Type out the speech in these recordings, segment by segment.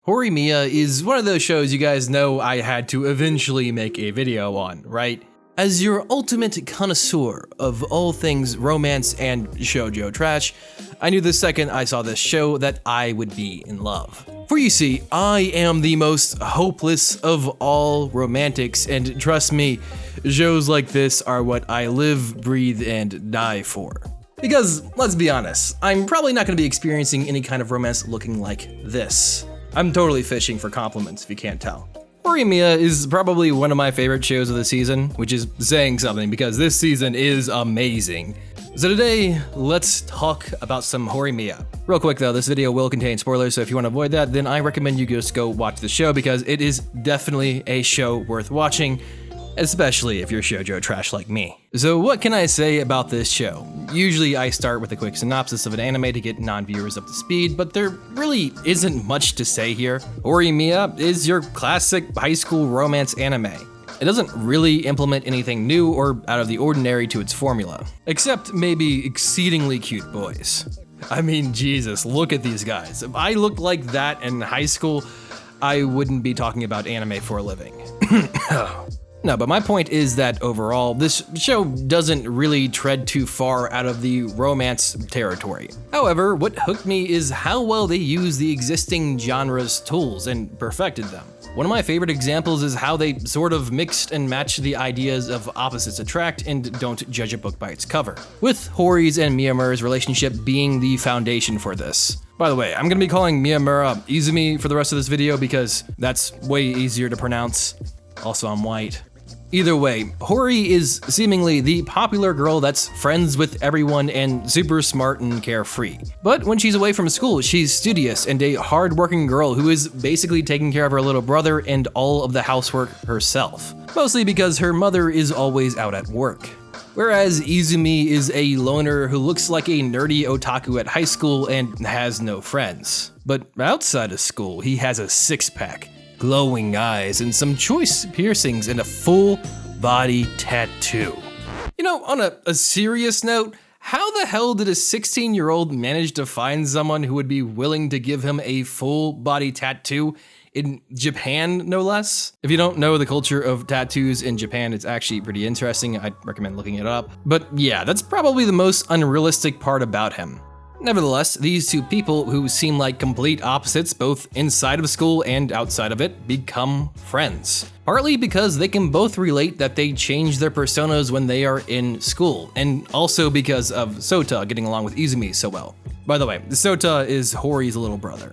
Horimiya is one of those shows you guys know I had to eventually make a video on, right? As your ultimate connoisseur of all things romance and shoujo trash, I knew the second I saw this show that I would be in love. For you see, I am the most hopeless of all romantics, and trust me, shows like this are what I live, breathe, and die for. Because, let's be honest, I'm probably not going to be experiencing any kind of romance looking like this. I'm totally fishing for compliments if you can't tell. Horimiya is probably one of my favorite shows of the season, which is saying something because this season is amazing. So today, let's talk about some Horimiya. Real quick though, this video will contain spoilers, so if you want to avoid that, then I recommend you just go watch the show because it is definitely a show worth watching, especially if you're shoujo trash like me. So what can I say about this show? Usually I start with a quick synopsis of an anime to get non-viewers up to speed, but there really isn't much to say here. Horimiya is your classic high school romance anime. It doesn't really implement anything new or out of the ordinary to its formula, except maybe exceedingly cute boys. I mean, Jesus, look at these guys. If I looked like that in high school, I wouldn't be talking about anime for a living. No, but my point is that overall, this show doesn't really tread too far out of the romance territory. However, what hooked me is how well they use the existing genre's tools and perfected them. One of my favorite examples is how they sort of mixed and matched the ideas of opposites attract and don't judge a book by its cover, with Hori's and Miyamura's relationship being the foundation for this. By the way, I'm gonna be calling Miyamura Izumi for the rest of this video because that's way easier to pronounce. Also, I'm white. Either way, Hori is seemingly the popular girl that's friends with everyone and super smart and carefree. But when she's away from school, she's studious and a hard-working girl who is basically taking care of her little brother and all of the housework herself. Mostly because her mother is always out at work. Whereas Izumi is a loner who looks like a nerdy otaku at high school and has no friends. But outside of school, he has a six-pack, glowing eyes, and some choice piercings, and a full body tattoo. You know, on a serious note, how the hell did a 16-year-old manage to find someone who would be willing to give him a full body tattoo in Japan, no less? If you don't know the culture of tattoos in Japan, it's actually pretty interesting. I'd recommend looking it up. But yeah, that's probably the most unrealistic part about him. Nevertheless, these two people, who seem like complete opposites both inside of school and outside of it, become friends. Partly because they can both relate that they change their personas when they are in school, and also because of Sota getting along with Izumi so well. By the way, Sota is Hori's little brother.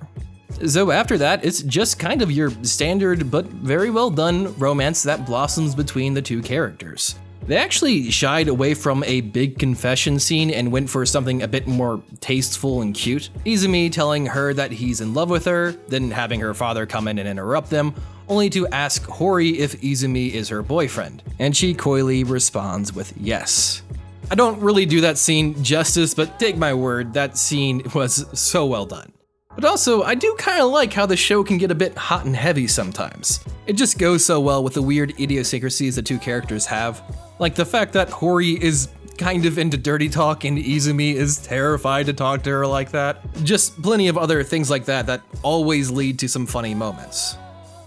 So after that, it's just kind of your standard but very well done romance that blossoms between the two characters. They actually shied away from a big confession scene and went for something a bit more tasteful and cute. Izumi telling her that he's in love with her, then having her father come in and interrupt them, only to ask Hori if Izumi is her boyfriend, and she coyly responds with yes. I don't really do that scene justice, but take my word, that scene was so well done. But also, I do kind of like how the show can get a bit hot and heavy sometimes. It just goes so well with the weird idiosyncrasies the two characters have. Like the fact that Hori is kind of into dirty talk and Izumi is terrified to talk to her like that. Just plenty of other things like that that always lead to some funny moments.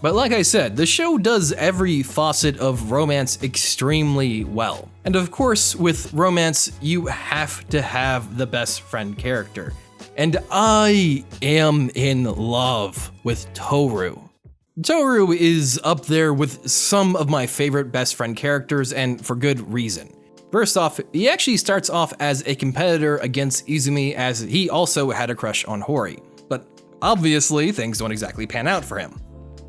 But like I said, the show does every facet of romance extremely well. And of course, with romance, you have to have the best friend character. And I am in love with Toru. Toru is up there with some of my favorite best friend characters, and for good reason. First off, he actually starts off as a competitor against Izumi, as he also had a crush on Hori. But obviously, things don't exactly pan out for him.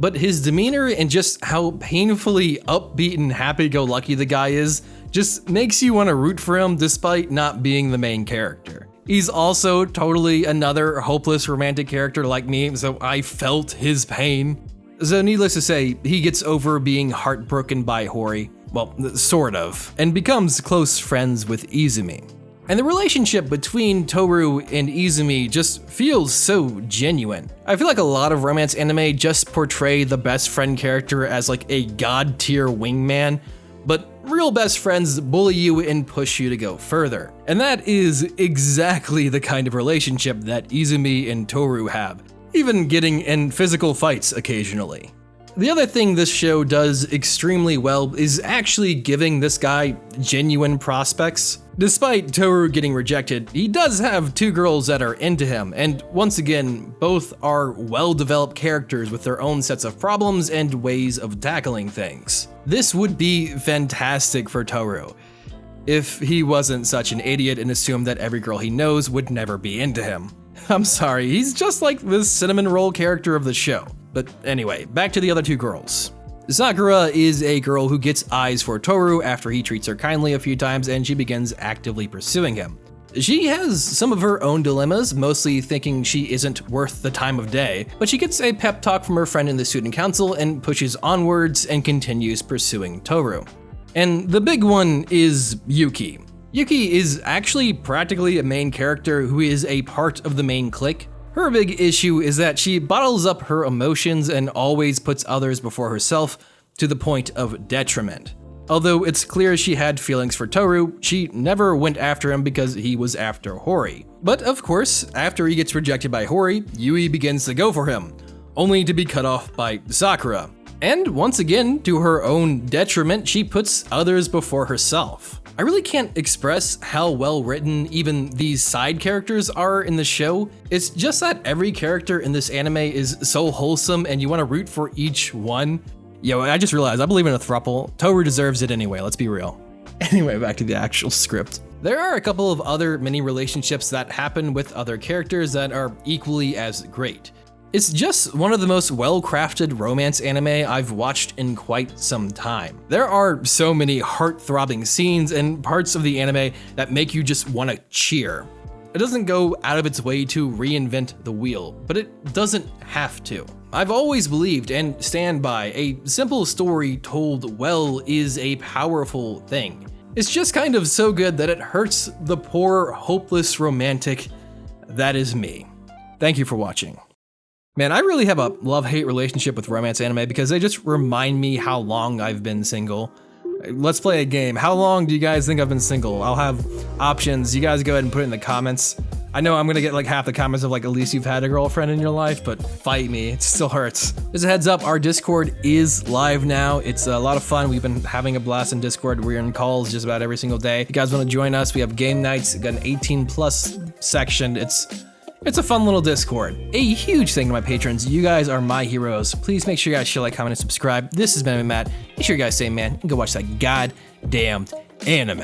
But his demeanor and just how painfully upbeat and happy-go-lucky the guy is just makes you want to root for him despite not being the main character. He's also totally another hopeless romantic character like me, so I felt his pain. So needless to say, he gets over being heartbroken by Hori, well, sort of, and becomes close friends with Izumi. And the relationship between Toru and Izumi just feels so genuine. I feel like a lot of romance anime just portray the best friend character as like a god tier wingman, but real best friends bully you and push you to go further. And that is exactly the kind of relationship that Izumi and Toru have. even getting in physical fights occasionally. The other thing this show does extremely well is actually giving this guy genuine prospects. Despite Toru getting rejected, he does have two girls that are into him, and once again, both are well-developed characters with their own sets of problems and ways of tackling things. This would be fantastic for Toru, if he wasn't such an idiot and assumed that every girl he knows would never be into him. I'm sorry, he's just like this cinnamon roll character of the show. But anyway, back to the other two girls. Sakura is a girl who gets eyes for Toru after he treats her kindly a few times and she begins actively pursuing him. She has some of her own dilemmas, mostly thinking she isn't worth the time of day, but she gets a pep talk from her friend in the student council and pushes onwards and continues pursuing Toru. And the big one is Yuki. Yuki is actually practically a main character who is a part of the main clique. Her big issue is that she bottles up her emotions and always puts others before herself to the point of detriment. Although it's clear she had feelings for Toru, she never went after him because he was after Hori. But of course, after he gets rejected by Hori, Yui begins to go for him, only to be cut off by Sakura. And once again, to her own detriment, she puts others before herself. I really can't express how well written even these side characters are in the show. It's just that every character in this anime is so wholesome and you want to root for each one. Yo, I just realized I believe in a throuple. Toru deserves it anyway, let's be real. Anyway, back to the actual script. There are a couple of other mini relationships that happen with other characters that are equally as great. It's just one of the most well-crafted romance anime I've watched in quite some time. There are so many heart-throbbing scenes and parts of the anime that make you just want to cheer. It doesn't go out of its way to reinvent the wheel, but it doesn't have to. I've always believed and stand by a simple story told well is a powerful thing. It's just kind of so good that it hurts the poor, hopeless romantic that is me. Thank you for watching. Man, I really have a love-hate relationship with romance anime because they just remind me how long I've been single. Let's play a game. How long do you guys think I've been single? I'll have options. You guys go ahead and put it in the comments. I know I'm gonna get like half the comments of like, at least you've had a girlfriend in your life, but fight me, it still hurts. Just a heads up, our Discord is live now. It's a lot of fun. We've been having a blast in Discord. We're in calls just about every single day. If you guys wanna join us, we have game nights, got an 18+ section. It's a fun little Discord. A huge thing to my patrons. You guys are my heroes. Please make sure you guys share, like, comment, and subscribe. This has been Matt. Make sure you guys say, man, and go watch that goddamn anime.